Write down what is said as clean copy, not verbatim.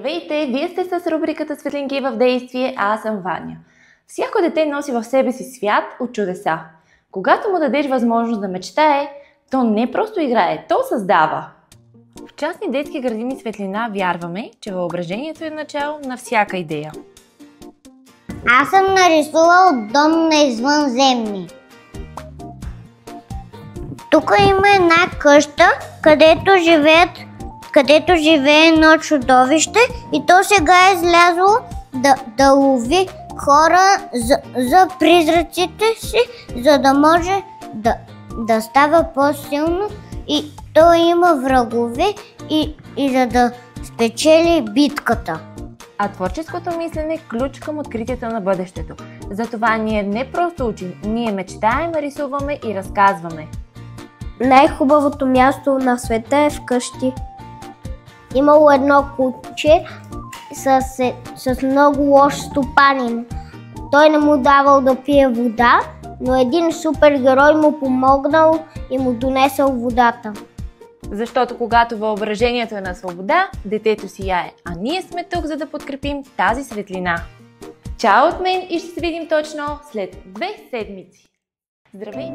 Здравейте! Вие сте с рубриката Светлинки в действие, а аз съм Ваня. Всяко дете носи в себе си свят от чудеса. Когато му дадеш възможност да мечтае, то не просто играе, то създава. В частни детски градини Светлина вярваме, че въображението е начало на всяка идея. Аз съм нарисувал дом на извънземни. Тук има една къща, където живее едно чудовище и то сега е излязло да лови хора за призраците си, за да може да става по-силно и то има врагове и за да спечели битката. А творческото мислене е ключ към откритието на бъдещето. Затова ние не просто учим, ние мечтаем, рисуваме и разказваме. Най-хубавото място на света е вкъщи. Имало едно куче с много лош стопанин. Той не му давал да пие вода, но един супергерой му помогнал и му донесъл водата. Защото когато въображението е на свобода, детето сияе, а ние сме тук, за да подкрепим тази светлина. Чао от мен и ще се видим точно след 2 седмици. Здравей!